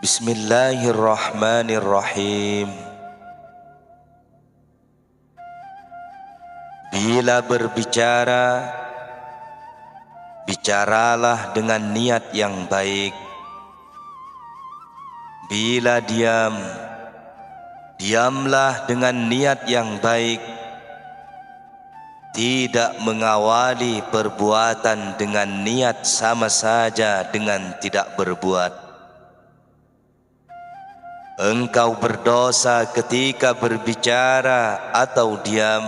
Bismillahirrahmanirrahim. Bila berbicara, bicaralah dengan niat yang baik. Bila diam, diamlah dengan niat yang baik. Tidak mengawali perbuatan dengan niat sama saja dengan tidak berbuat. Engkau berdosa ketika berbicara atau diam,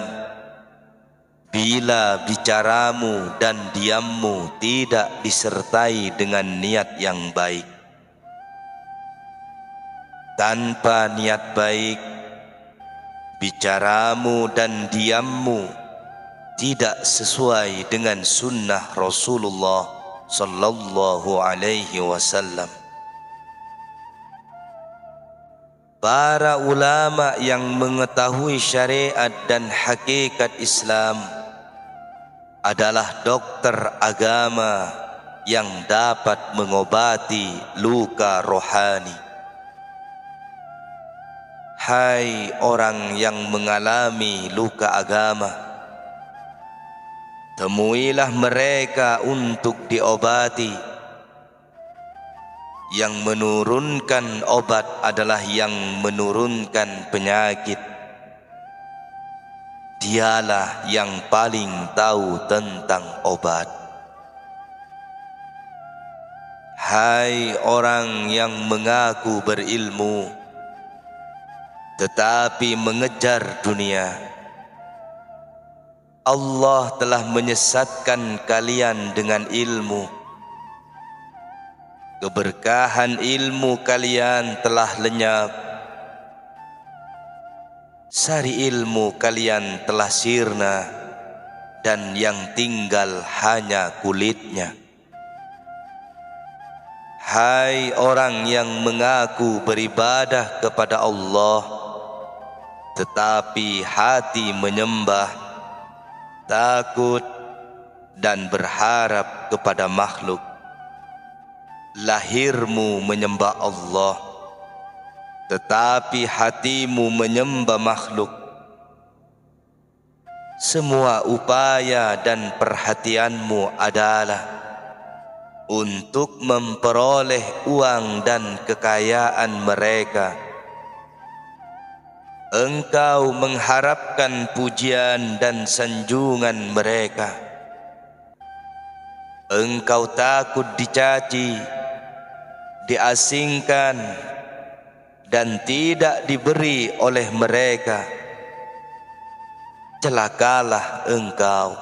bila bicaramu dan diammu tidak disertai dengan niat yang baik. Tanpa niat baik, bicaramu dan diammu tidak sesuai dengan sunnah Rasulullah sallallahu alaihi wasallam. Para ulama yang mengetahui syariat dan hakikat Islam adalah dokter agama yang dapat mengobati luka rohani. Hai orang yang mengalami luka agama, temuilah mereka untuk diobati. Yang menurunkan obat adalah yang menurunkan penyakit. Dialah yang paling tahu tentang obat. Hai orang yang mengaku berilmu tetapi mengejar dunia, Allah telah menyesatkan kalian dengan ilmu. Keberkahan ilmu kalian telah lenyap. Sari ilmu kalian telah sirna, dan yang tinggal hanya kulitnya. Hai orang yang mengaku beribadah kepada Allah, tetapi hati menyembah, takut, dan berharap kepada makhluk. Lahirmu menyembah Allah, tetapi hatimu menyembah makhluk. Semua upaya dan perhatianmu adalah untuk memperoleh uang dan kekayaan mereka. Engkau mengharapkan pujian dan sanjungan mereka. Engkau takut dicaci, diasingkan, dan tidak diberi oleh mereka. Celakalah engkau.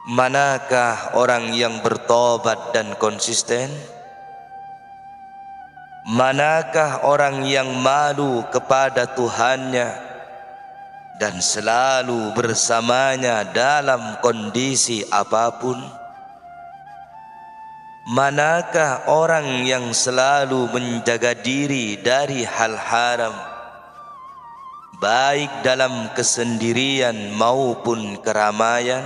Manakah orang yang bertobat dan konsisten? Manakah orang yang malu kepada Tuhannya dan selalu bersamanya dalam kondisi apapun? Manakah orang yang selalu menjaga diri dari hal haram, baik dalam kesendirian maupun keramaian?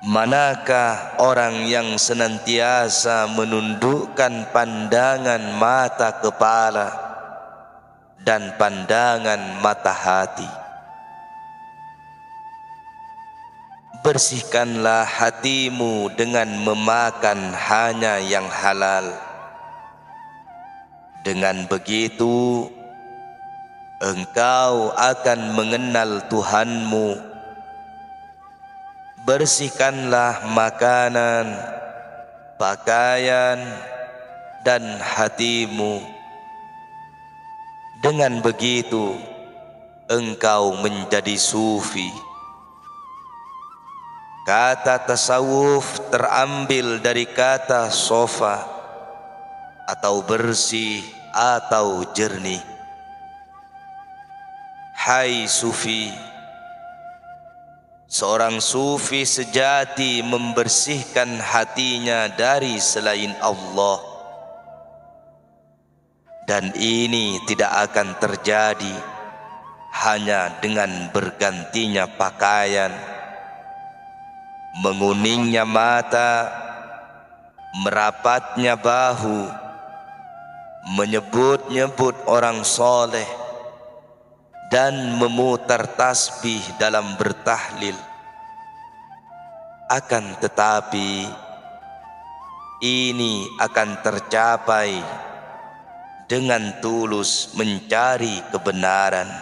Manakah orang yang senantiasa menundukkan pandangan mata kepala dan pandangan mata hati? Bersihkanlah hatimu dengan memakan hanya yang halal. Dengan begitu, engkau akan mengenal Tuhanmu. Bersihkanlah makanan, pakaian, dan hatimu. Dengan begitu, engkau menjadi sufi. Kata tasawuf terambil dari kata sofa, atau bersih atau jernih. Hai sufi, seorang sufi sejati membersihkan hatinya dari selain Allah. Dan ini tidak akan terjadi hanya dengan bergantinya pakaian, menguningnya mata, merapatnya bahu, menyebut-nyebut orang soleh, dan memutar tasbih dalam bertahlil. Akan tetapi ini akan tercapai dengan tulus mencari kebenaran,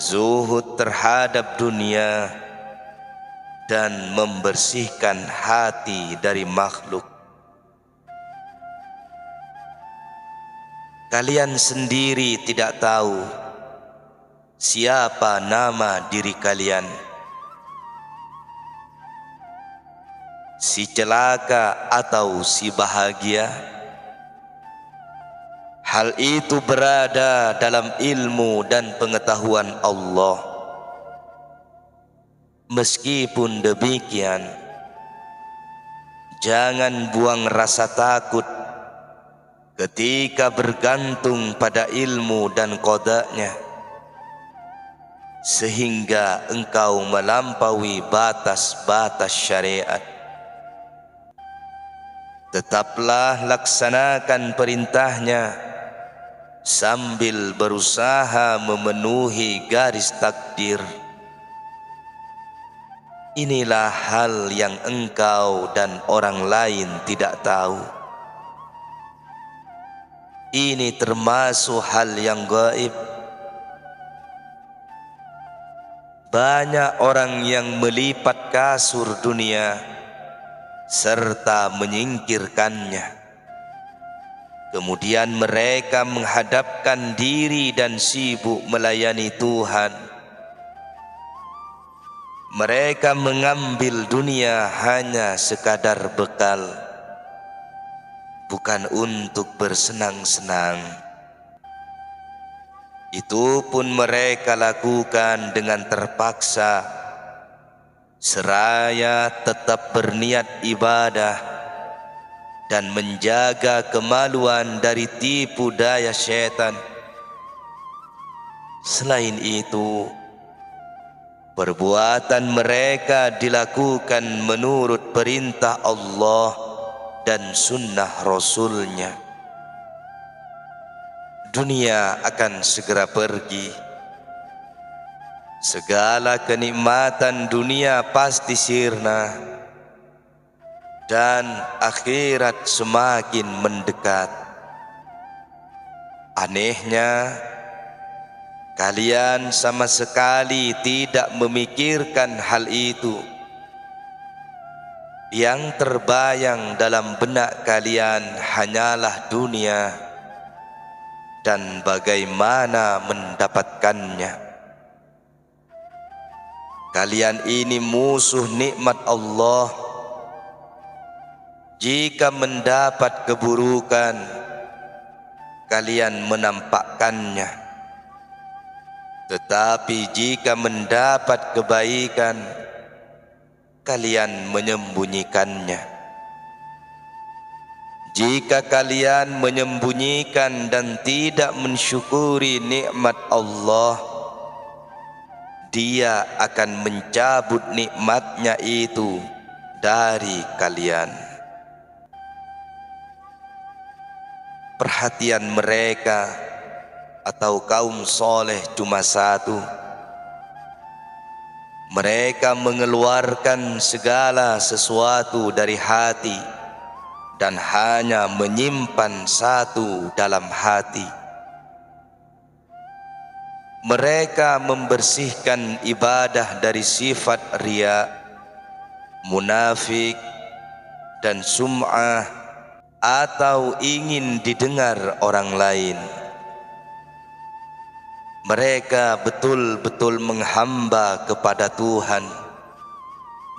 zuhud terhadap dunia, dan membersihkan hati dari makhluk. Kalian sendiri tidak tahu siapa nama diri kalian. Si celaka atau si bahagia? Hal itu berada dalam ilmu dan pengetahuan Allah. Meskipun demikian, jangan buang rasa takut ketika bergantung pada ilmu dan qada'nya, sehingga engkau melampaui batas-batas syariat. Tetaplah laksanakan perintahnya sambil berusaha memenuhi garis takdir. Inilah hal yang engkau dan orang lain tidak tahu. Ini termasuk hal yang gaib. Banyak orang yang melipat kasur dunia serta menyingkirkannya. Kemudian mereka menghadapkan diri dan sibuk melayani Tuhan. Mereka mengambil dunia hanya sekadar bekal, bukan untuk bersenang-senang. Itu pun mereka lakukan dengan terpaksa, seraya tetap berniat ibadah dan menjaga kemaluan dari tipu daya syaitan. Selain itu, perbuatan mereka dilakukan menurut perintah Allah dan sunnah Rasulnya. Dunia akan segera pergi. Segala kenikmatan dunia pasti sirna, dan akhirat semakin mendekat. Anehnya, kalian sama sekali tidak memikirkan hal itu. Yang terbayang dalam benak kalian hanyalah dunia dan bagaimana mendapatkannya. Kalian ini musuh nikmat Allah. Jika mendapat keburukan, kalian menampakkannya. Tetapi jika mendapat kebaikan, kalian menyembunyikannya. Jika kalian menyembunyikan dan tidak mensyukuri nikmat Allah, Dia akan mencabut nikmatnya itu dari kalian. Perhatian mereka atau kaum soleh cuma satu. Mereka mengeluarkan segala sesuatu dari hati dan hanya menyimpan satu dalam hati. Mereka membersihkan ibadah dari sifat riya, munafik, dan sum'ah atau ingin didengar orang lain. Mereka betul-betul menghamba kepada Tuhan,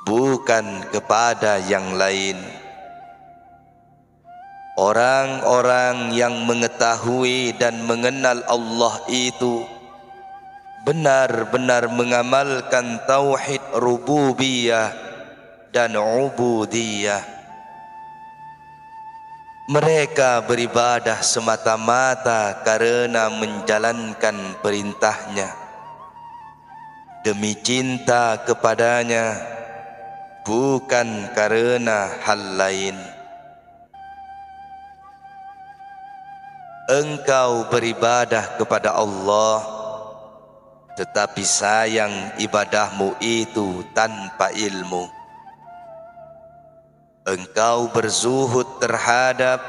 bukan kepada yang lain. Orang-orang yang mengetahui dan mengenal Allah itu benar-benar mengamalkan tauhid rububiyah dan ubudiyah. Mereka beribadah semata-mata karena menjalankan perintahnya, demi cinta kepadanya bukan karena hal lain. Engkau beribadah kepada Allah, tetapi sayang ibadahmu itu tanpa ilmu. Engkau berzuhud terhadap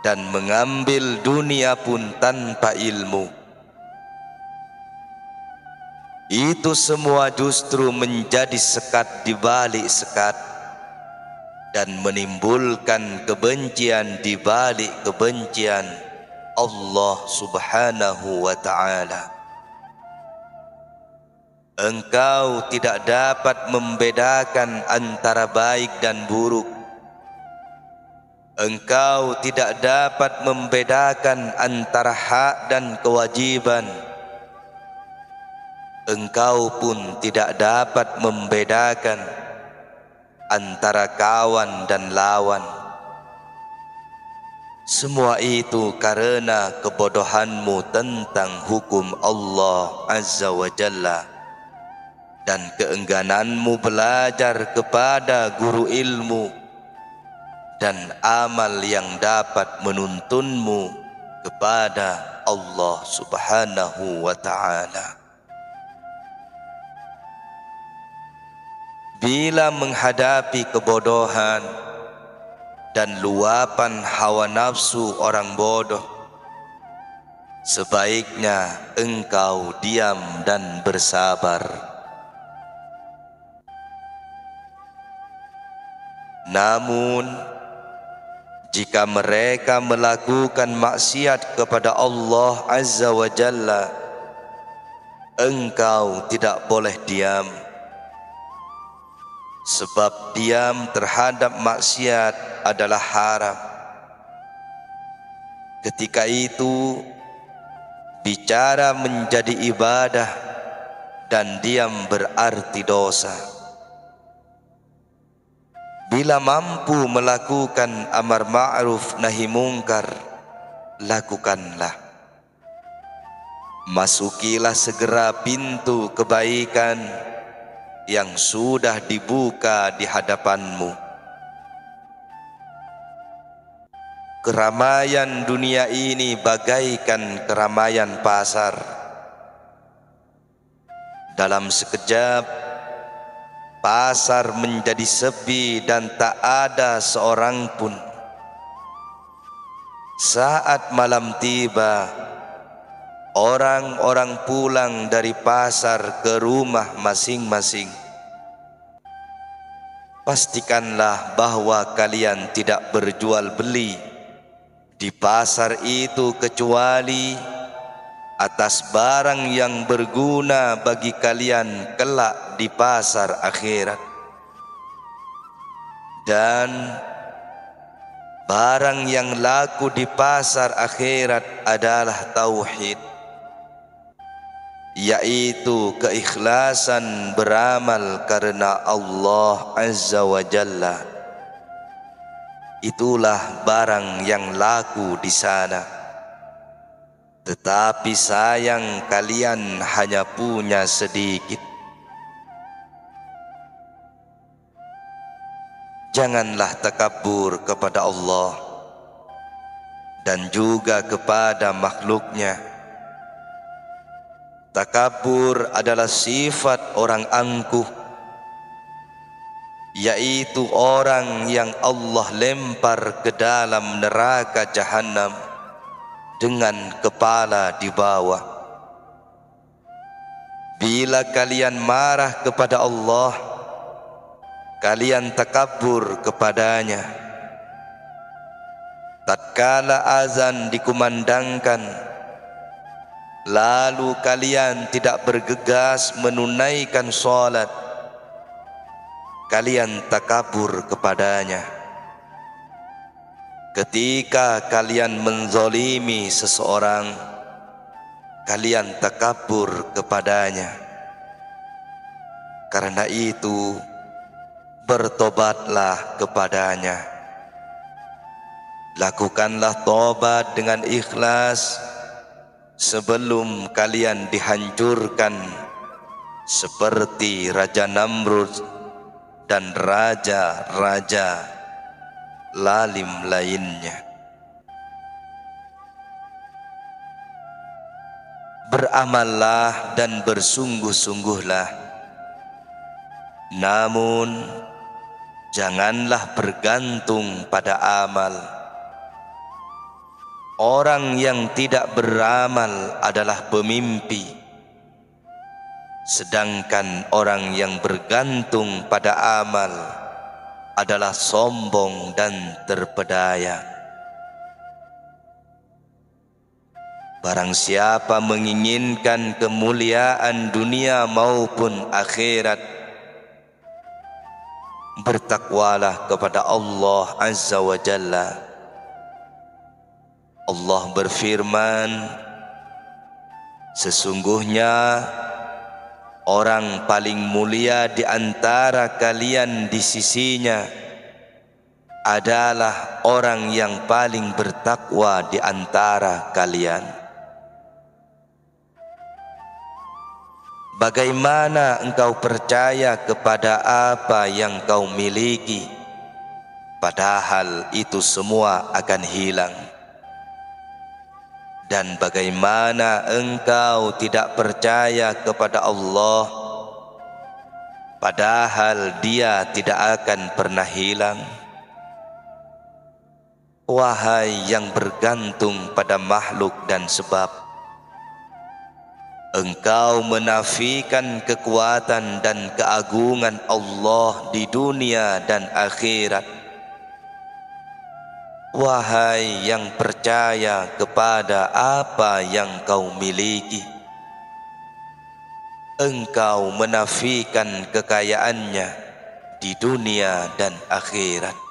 dan mengambil dunia pun tanpa ilmu. Itu semua justru menjadi sekat di balik sekat dan menimbulkan kebencian di balik kebencian Allah Subhanahu wa ta'ala. Engkau tidak dapat membedakan antara baik dan buruk. Engkau tidak dapat membedakan antara hak dan kewajiban. Engkau pun tidak dapat membedakan antara kawan dan lawan. Semua itu karena kebodohanmu tentang hukum Allah Azza wa Jalla dan keenggananmu belajar kepada guru ilmu dan amal yang dapat menuntunmu kepada Allah Subhanahu wa ta'ala. Bila menghadapi kebodohan dan luapan hawa nafsu orang bodoh, sebaiknya engkau diam dan bersabar. Namun, jika mereka melakukan maksiat kepada Allah Azza wa Jalla, engkau tidak boleh diam. Sebab diam terhadap maksiat adalah haram. Ketika itu, bicara menjadi ibadah dan diam berarti dosa. Bila mampu melakukan amar ma'ruf nahi mungkar, lakukanlah. Masukilah segera pintu kebaikan yang sudah dibuka di hadapanmu. Keramaian dunia ini bagaikan keramaian pasar. Dalam sekejap, pasar menjadi sepi dan tak ada seorang pun. Saat malam tiba, orang-orang pulang dari pasar ke rumah masing-masing. Pastikanlah bahwa kalian tidak berjual beli di pasar itu kecuali atas barang yang berguna bagi kalian kelak di pasar akhirat. Dan barang yang laku di pasar akhirat adalah tauhid, yaitu keikhlasan beramal karena Allah Azza wa Jalla. Itulah barang yang laku di sana. Tetapi sayang kalian hanya punya sedikit. Janganlah takabur kepada Allah dan juga kepada makhluknya. Takabur adalah sifat orang angkuh, yaitu orang yang Allah lempar ke dalam neraka Jahannam dengan kepala di bawah. Bila kalian marah kepada Allah, kalian takabur kepadanya. Tatkala azan dikumandangkan, lalu kalian tidak bergegas menunaikan salat, kalian takabur kepadanya. Ketika kalian menzalimi seseorang, kalian takabur kepadanya. Karena itu, bertobatlah kepadanya. Lakukanlah tobat dengan ikhlas sebelum kalian dihancurkan seperti Raja Namrud dan raja-raja lalim lainnya. Beramallah dan bersungguh-sungguhlah, namun janganlah bergantung pada amal. Orang yang tidak beramal adalah pemimpi, sedangkan orang yang bergantung pada amal adalah sombong dan terpedaya. Barang siapa menginginkan kemuliaan dunia maupun akhirat, bertakwalah kepada Allah Azza wa Jalla. Allah berfirman, sesungguhnya orang paling mulia di antara kalian di sisinya adalah orang yang paling bertakwa di antara kalian. Bagaimana engkau percaya kepada apa yang kau miliki, padahal itu semua akan hilang? Dan bagaimana engkau tidak percaya kepada Allah, padahal Dia tidak akan pernah hilang? Wahai yang bergantung pada makhluk dan sebab, engkau menafikan kekuatan dan keagungan Allah di dunia dan akhirat. Wahai yang percaya kepada apa yang kau miliki, engkau menafikan kekayaannya di dunia dan akhirat.